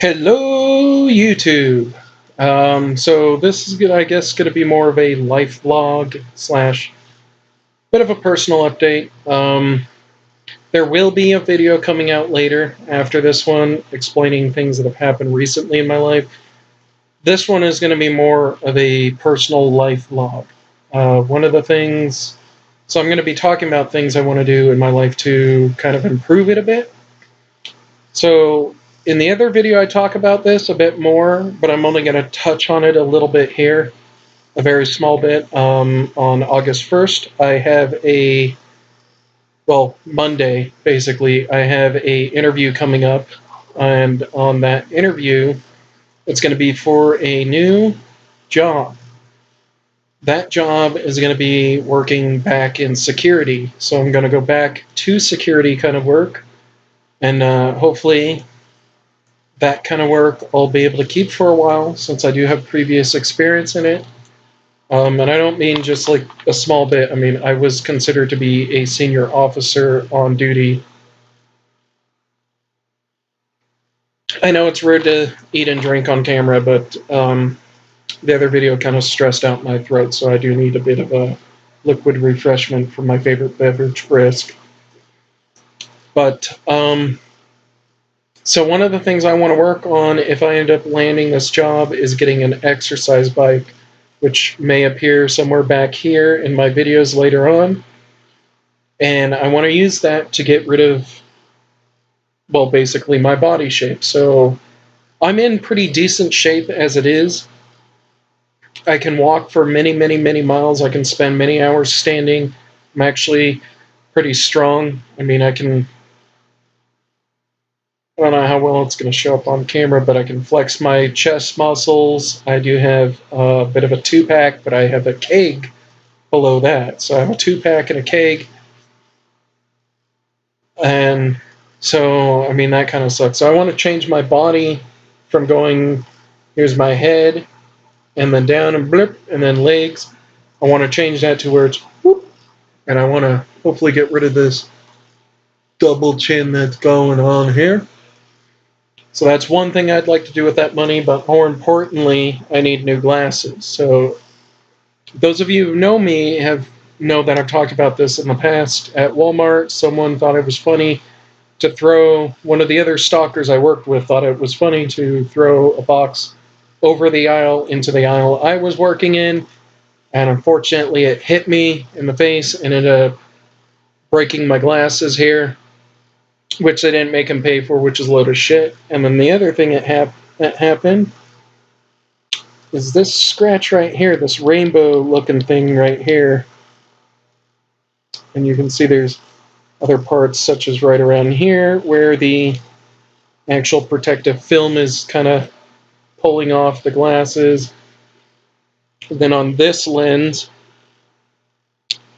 Hello, YouTube. So this is, I guess, going to be more of a life vlog slash bit of a personal update. There will be a video coming out later after this one explaining things that have happened recently in my life. This one is going to be more of a personal life vlog. One of the things, so I'm going to be talking about things I want to do in my life to kind of improve it a bit. So in the other video, I talk about this a bit more, but I'm only going to touch on it a little bit here, a very small bit. On August 1st, I have Monday, basically, I have a interview coming up, and on that interview, it's going to be for a new job. That job is going to be working back in security, so I'm going to go back to security kind of work, and hopefully that kind of work I'll be able to keep for a while since I do have previous experience in it. And I don't mean just like a small bit. I mean, I was considered to be a senior officer on duty. I know it's rude to eat and drink on camera, but the other video kind of stressed out my throat, so I do need a bit of a liquid refreshment from my favorite beverage, Brisk. But so one of the things I want to work on if I end up landing this job is getting an exercise bike, which may appear somewhere back here in my videos later on. And I want to use that to get rid of, well, basically my body shape. So I'm in pretty decent shape as it is. I can walk for many, many, many miles. I can spend many hours standing. I'm actually pretty strong. I mean, I don't know how well it's going to show up on camera, but I can flex my chest muscles. I do have a bit of a two-pack, but I have a keg below that. So I have a two-pack and a keg. And so, I mean, that kind of sucks. So I want to change my body from going, here's my head, and then down and blip, and then legs. I want to change that to where it's whoop, and I want to hopefully get rid of this double chin that's going on here. So that's one thing I'd like to do with that money, but more importantly, I need new glasses. So those of you who know me know that I've talked about this in the past. At Walmart, someone thought it was funny to throw, one of the other stalkers I worked with thought it was funny to throw a box over the aisle into the aisle I was working in, and unfortunately it hit me in the face and ended up breaking my glasses here, which they didn't make him pay for, which is a load of shit. And then the other thing that happened is this scratch right here, this rainbow-looking thing right here. And you can see there's other parts, such as right around here, where the actual protective film is kind of pulling off the glasses. And then on this lens,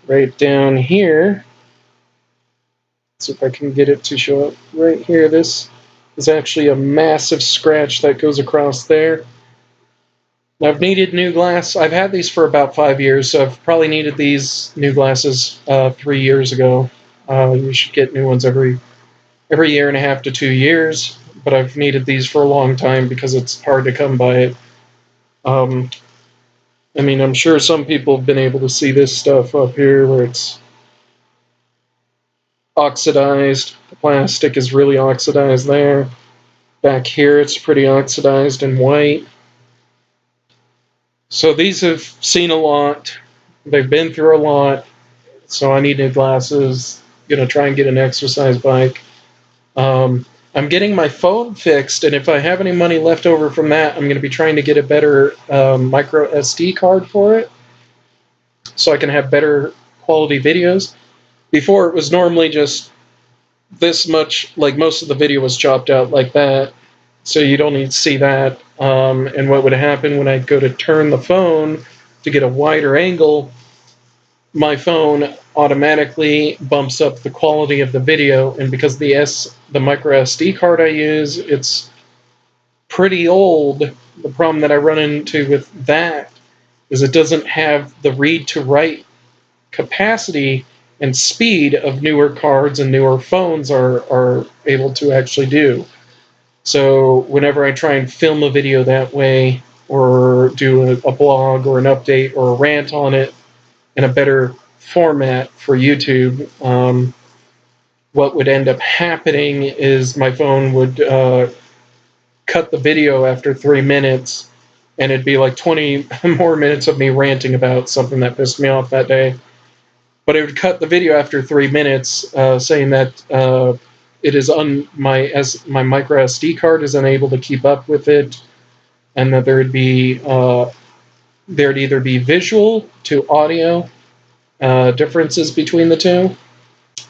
right down here, see if I can get it to show up right here. This is actually a massive scratch that goes across there. I've needed new glass. I've had these for about 5 years, so I've probably needed these new glasses 3 years ago. You should get new ones every year and a half to 2 years, but I've needed these for a long time because it's hard to come by it. I mean, I'm sure some people have been able to see this stuff up here where it's oxidized. The plastic is really oxidized there. Back here it's pretty oxidized and white. So these have seen a lot. They've been through a lot. So I need new glasses. Gonna try and get an exercise bike. I'm getting my phone fixed, and if I have any money left over from that, I'm going to be trying to get a better micro SD card for it, so I can have better quality videos. Before, it was normally just this much, like most of the video was chopped out like that, so you don't need to see that. And what would happen when I go to turn the phone to get a wider angle, my phone automatically bumps up the quality of the video, and because the micro SD card I use, it's pretty old. The problem that I run into with that is it doesn't have the read to write capacity and speed of newer cards and newer phones are able to actually do. So whenever I try and film a video that way, or do a blog or an update or a rant on it in a better format for YouTube, what would end up happening is my phone would cut the video after 3 minutes, and it'd be like 20 more minutes of me ranting about something that pissed me off that day. But it would cut the video after 3 minutes, saying that it is my micro SD card is unable to keep up with it, and that there'd either be visual to audio differences between the two.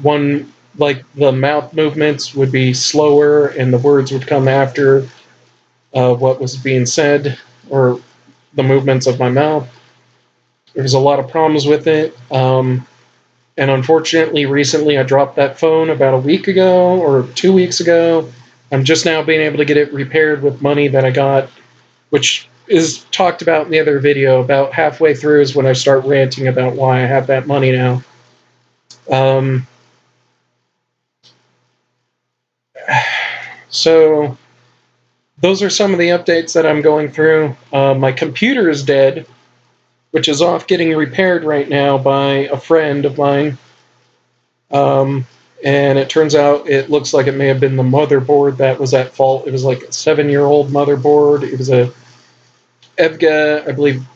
One, like the mouth movements would be slower, and the words would come after what was being said, or the movements of my mouth. There's a lot of problems with it. And unfortunately, recently I dropped that phone about a week ago or 2 weeks ago. I'm just now being able to get it repaired with money that I got, which is talked about in the other video. About halfway through is when I start ranting about why I have that money now. So those are some of the updates that I'm going through. My computer is dead, which is off getting repaired right now by a friend of mine. And it turns out it looks like it may have been the motherboard that was at fault. It was like a 7-year-old motherboard. It was a EVGA, I believe,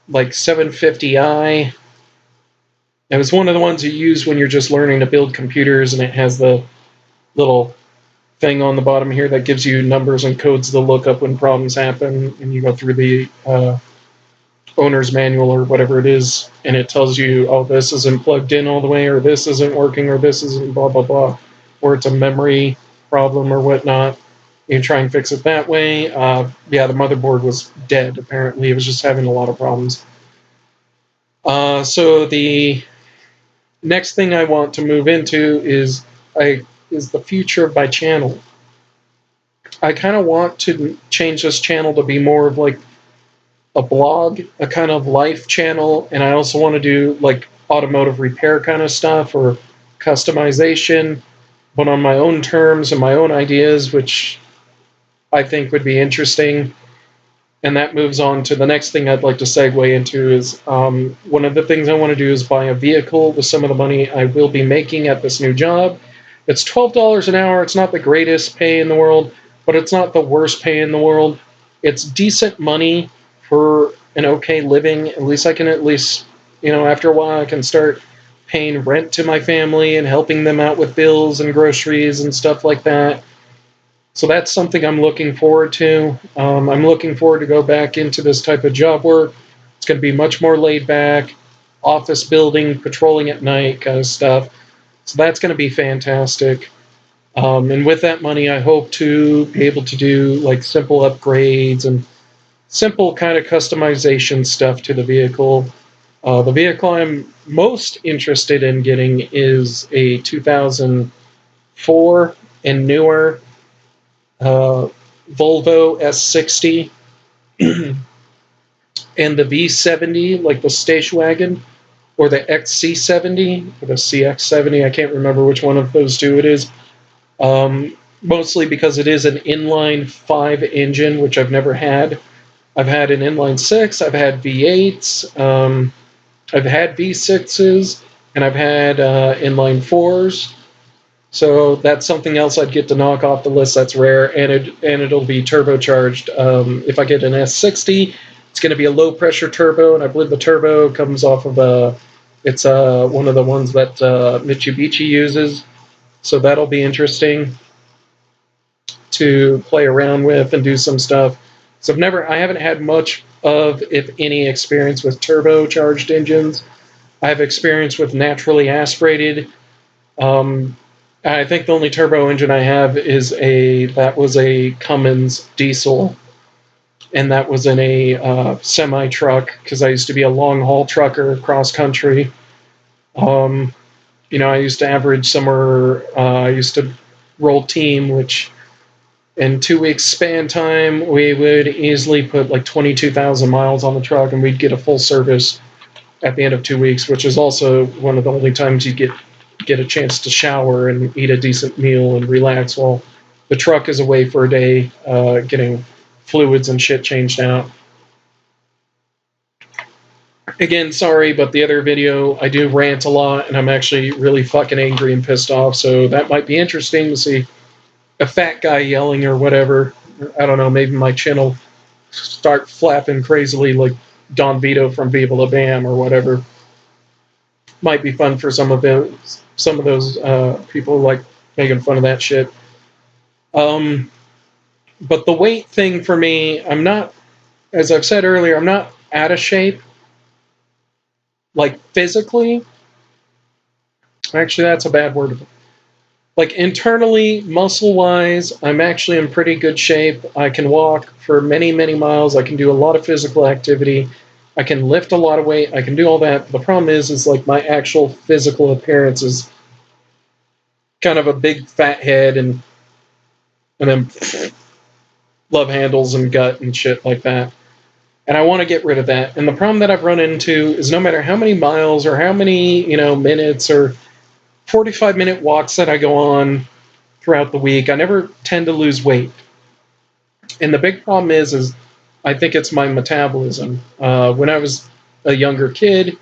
like 750i. It was one of the ones you use when you're just learning to build computers, and it has the little thing on the bottom here that gives you numbers and codes to look up when problems happen, and you go through the owner's manual or whatever it is, and it tells you, oh, this isn't plugged in all the way, or this isn't working, or this isn't blah blah blah, or it's a memory problem or whatnot. You try and fix it that way. Yeah, the motherboard was dead, apparently. It was just having a lot of problems. So the next thing I want to move into is the future of my channel. I kind of want to change this channel to be more of like a blog, a kind of life channel, and I also want to do like automotive repair kind of stuff or customization, but on my own terms and my own ideas, which I think would be interesting. And that moves on to the next thing I'd like to segue into is one of the things I want to do is buy a vehicle with some of the money I will be making at this new job. It's $12 an hour. It's not the greatest pay in the world, but it's not the worst pay in the world. It's decent money for an okay living. At least I can after a while I can start paying rent to my family and helping them out with bills and groceries and stuff like that. So that's something I'm looking forward to. I'm looking forward to go back into this type of job work. It's going to be much more laid back, office building, patrolling at night kind of stuff. So that's going to be fantastic. And with that money, I hope to be able to do like simple upgrades and simple kind of customization stuff to the vehicle. The vehicle I'm most interested in getting is a 2004 and newer Volvo S60 and the V70, like the station wagon, or the XC70 or the CX70. I can't remember which one of those two it is. Mostly because it is an inline 5 engine, which I've never had. I've had an inline 6, I've had V8s, I've had V6s, and I've had inline 4s. So that's something else I'd get to knock off the list. That's rare, and it'll be turbocharged. If I get an S60, it's going to be a low pressure turbo, and I believe the turbo comes off of one of the ones that Mitsubishi uses. So that'll be interesting to play around with and do some stuff. So I haven't had much of, if any, experience with turbocharged engines. I have experience with naturally aspirated. I think the only turbo engine I have is that was a Cummins diesel, and that was in a semi truck because I used to be a long haul trucker cross country. I used to average somewhere. I used to roll team, which in 2 weeks span time we would easily put like 22,000 miles on the truck, and we'd get a full service at the end of 2 weeks, which is also one of the only times you get a chance to shower and eat a decent meal and relax while the truck is away for a day, getting fluids and shit changed out. Again, sorry, but the other video, I do rant a lot, and I'm actually really fucking angry and pissed off, so that might be interesting to see a fat guy yelling or whatever. I don't know, maybe my chin will start flapping crazily like Don Vito from Viva La Bam or whatever. Might be fun for some of those people like making fun of that shit. But the weight thing for me, I'm not, as I've said earlier, I'm not out of shape. Like physically, actually that's a bad word. Like internally, muscle-wise, I'm actually in pretty good shape. I can walk for many, many miles. I can do a lot of physical activity. I can lift a lot of weight. I can do all that. The problem is like my actual physical appearance is kind of a big fat head and then love handles and gut and shit like that. And I want to get rid of that. And the problem that I've run into is no matter how many miles or how many, minutes or 45-minute walks that I go on throughout the week, I never tend to lose weight. And the big problem is I think it's my metabolism. When I was a younger kid,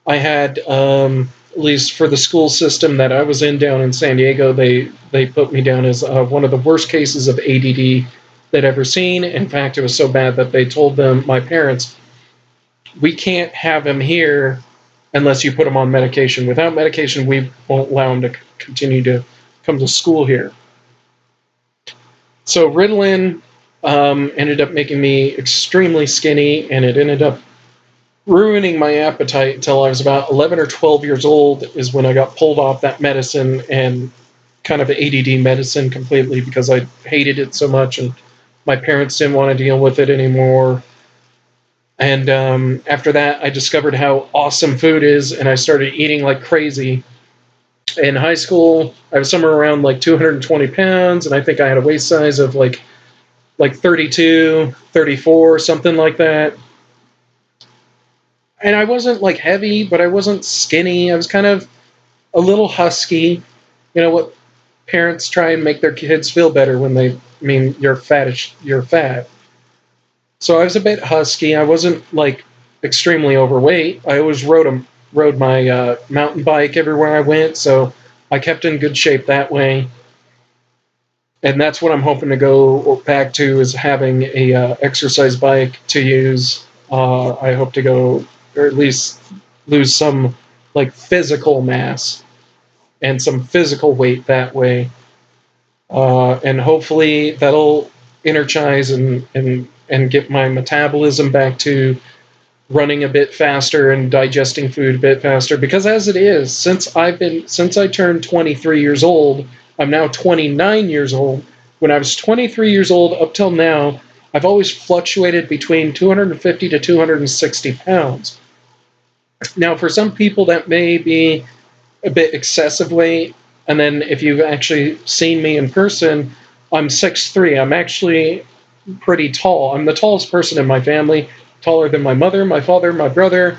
I had, at least for the school system that I was in down in San Diego, they put me down as one of the worst cases of ADD they'd ever seen. In fact, it was so bad that they told my parents, we can't have him here unless you put him on medication. Without medication, we won't allow him to continue to come to school here. So Ritalin ended up making me extremely skinny, and it ended up ruining my appetite until I was about 11 or 12 years old is when I got pulled off that medicine and kind of ADD medicine completely because I hated it so much and my parents didn't want to deal with it anymore. And after that, I discovered how awesome food is, and I started eating like crazy. In high school, I was somewhere around like 220 pounds, and I think I had a waist size of like 32, 34, something like that. And I wasn't like heavy, but I wasn't skinny. I was kind of a little husky. You know what parents try and make their kids feel better when they mean you're fat. You're fat. So I was a bit husky. I wasn't like extremely overweight. I always rode my mountain bike everywhere I went, so I kept in good shape that way. And that's what I'm hoping to go back to, is having a exercise bike to use. I hope to go, or at least lose some like physical mass and some physical weight that way. And hopefully that'll energize and get my metabolism back to running a bit faster and digesting food a bit faster. Because as it is, since I turned 23 years old, I'm now 29 years old. When I was 23 years old up till now, I've always fluctuated between 250 to 260 pounds. Now, for some people, that may be a bit excessive weight. And then if you've actually seen me in person, I'm 6'3". I'm actually pretty tall. I'm the tallest person in my family, taller than my mother, my father, my brother,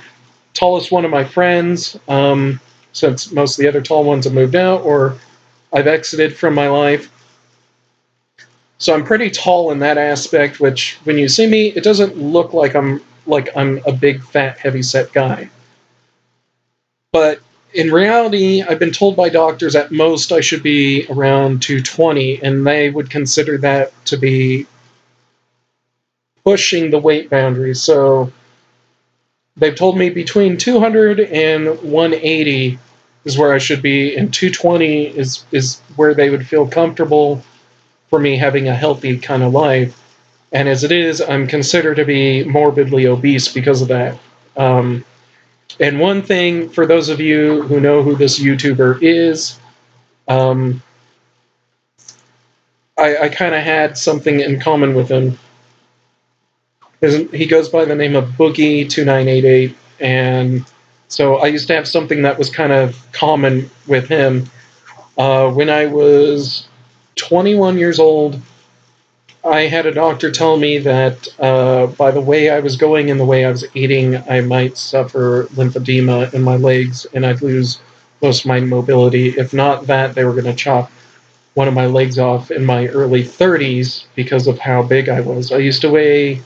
tallest one of my friends, since most of the other tall ones have moved out or I've exited from my life. So I'm pretty tall in that aspect, which when you see me, it doesn't look like I'm a big, fat, heavy-set guy. But in reality, I've been told by doctors at most I should be around 220, and they would consider that to be pushing the weight boundary. So they've told me between 200 and 180 is where I should be, and 220 is where they would feel comfortable for me having a healthy kind of life. And as it is, I'm considered to be morbidly obese because of that. And one thing, for those of you who know who this YouTuber is, I kind of had something in common with him. He goes by the name of Boogie2988, and so I used to have something that was kind of common with him. When I was 21 years old, I had a doctor tell me that by the way I was going and the way I was eating, I might suffer lymphedema in my legs and I'd lose most of my mobility. If not that, they were going to chop one of my legs off in my early 30s because of how big I was. I used to weigh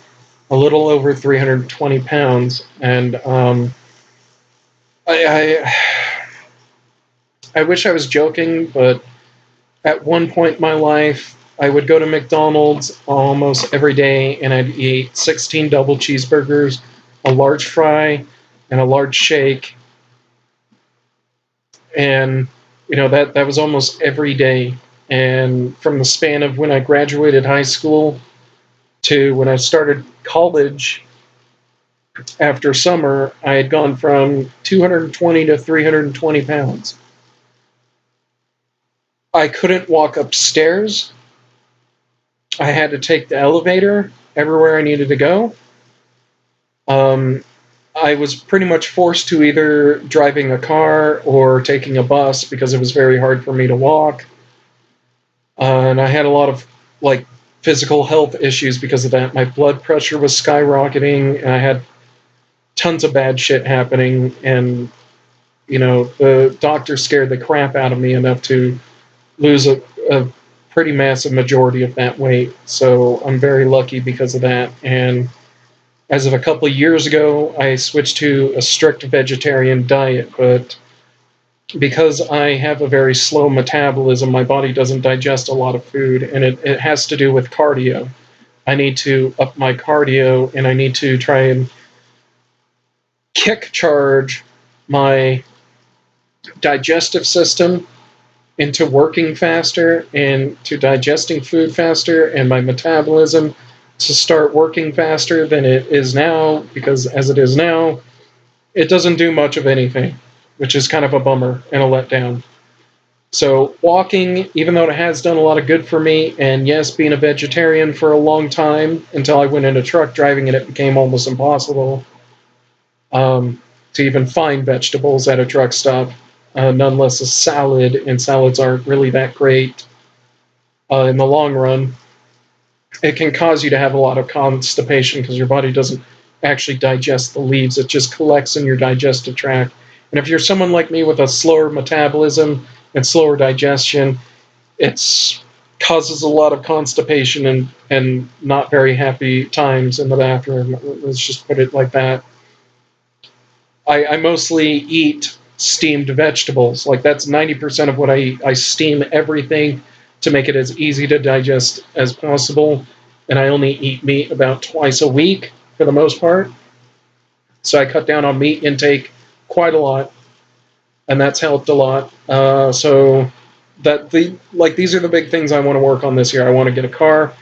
a little over 320 pounds, and I I wish I was joking, but at one point in my life, I would go to McDonald's almost every day, and I'd eat 16 double cheeseburgers, a large fry, and a large shake, and that was almost every day. And from the span of when I graduated high school to when I started college after summer, I had gone from 220 to 320 pounds. I couldn't walk upstairs. I had to take the elevator everywhere I needed to go. Um, I was pretty much forced to either driving a car or taking a bus because it was very hard for me to walk. And I had a lot of like physical health issues because of that. My blood pressure was skyrocketing, and I had tons of bad shit happening. And the doctor scared the crap out of me enough to lose a pretty massive majority of that weight. So I'm very lucky because of that. And as of a couple of years ago, I switched to a strict vegetarian diet, but because I have a very slow metabolism, my body doesn't digest a lot of food, and it has to do with cardio. I need to up my cardio, and I need to try and kick charge my digestive system into working faster and to digesting food faster, and my metabolism to start working faster than it is now, because as it is now, it doesn't do much of anything, which is kind of a bummer and a letdown. So walking, even though it has done a lot of good for me, and yes, being a vegetarian for a long time until I went into truck driving and it became almost impossible to even find vegetables at a truck stop, nonetheless a salad, and salads aren't really that great in the long run. It can cause you to have a lot of constipation because your body doesn't actually digest the leaves. It just collects in your digestive tract. And if you're someone like me with a slower metabolism and slower digestion, it causes a lot of constipation and not very happy times in the bathroom. Let's just put it like that. I mostly eat steamed vegetables. Like that's 90% of what I eat. I steam everything to make it as easy to digest as possible. And I only eat meat about twice a week for the most part. So I cut down on meat intake quite a lot, and that's helped a lot. So these are the big things I want to work on this year. I want to get a car.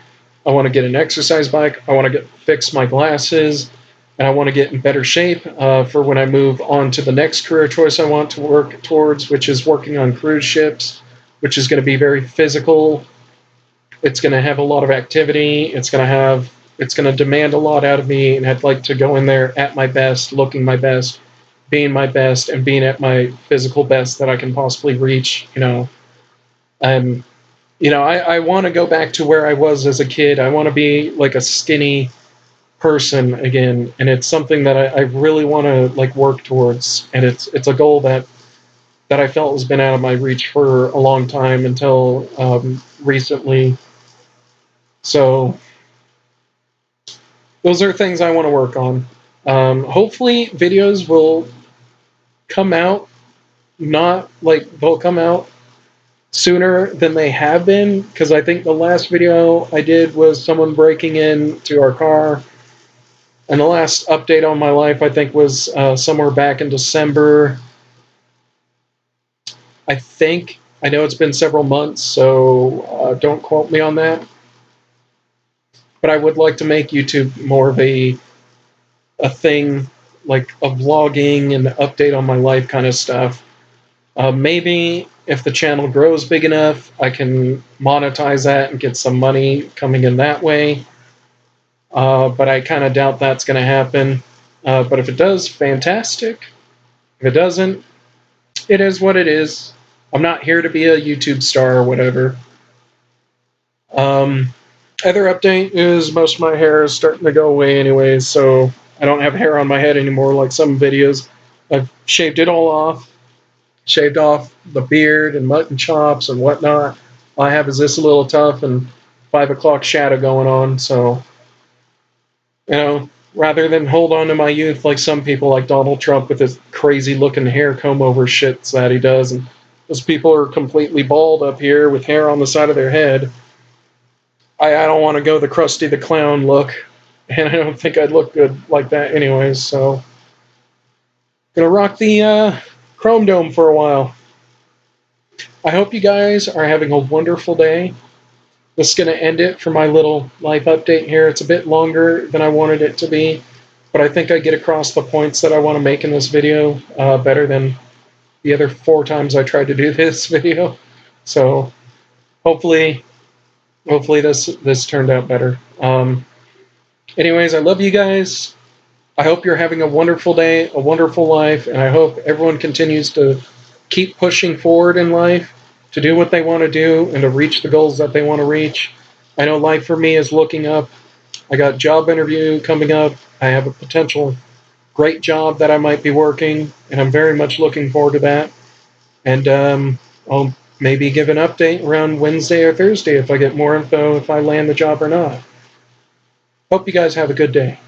I want to get an exercise bike. I want to fix my glasses, and I want to get in better shape for when I move on to the next career choice I want to work towards, which is working on cruise ships, which is going to be very physical. It's going to have a lot of activity. It's going to demand a lot out of me, and I'd like to go in there at my best, looking my best, being my best, and being at my physical best that I can possibly reach. I want to go back to where I was as a kid. I want to be like a skinny person again, and it's something that I really want to like work towards, and it's a goal that I felt has been out of my reach for a long time until recently. So those are things I want to work on. Hopefully videos will come out, not like they'll come out sooner than they have been, because I think the last video I did was someone breaking into our car, and the last update on my life I think was somewhere back in December. I know it's been several months, so don't quote me on that. But I would like to make YouTube more of a thing, like a vlogging and update on my life kind of stuff. Maybe if the channel grows big enough, I can monetize that and get some money coming in that way. But I kind of doubt that's going to happen. But if it does, fantastic. If it doesn't, it is what it is. I'm not here to be a YouTube star or whatever. Other update is most of my hair is starting to go away anyways, so I don't have hair on my head anymore like some videos. I've shaved it all off. Shaved off the beard and mutton chops and whatnot. all I have is this a little tough and 5 o'clock shadow going on. So, rather than hold on to my youth like some people, like Donald Trump with his crazy looking hair comb over shits that he does, and those people are completely bald up here with hair on the side of their head. I don't want to go the Krusty the Clown look, and I don't think I'd look good like that anyways. So, gonna rock the Chrome Dome for a while. I hope you guys are having a wonderful day. This is going to end it for my little life update here. It's a bit longer than I wanted it to be, but I think I get across the points that I want to make in this video better than the other 4 times I tried to do this video. So hopefully this turned out better. Anyways, I love you guys. I hope you're having a wonderful day, a wonderful life, and I hope everyone continues to keep pushing forward in life, to do what they want to do, and to reach the goals that they want to reach. I know life for me is looking up. I got a job interview coming up. I have a potential great job that I might be working, and I'm very much looking forward to that. And I'll maybe give an update around Wednesday or Thursday if I get more info, if I land the job or not. Hope you guys have a good day.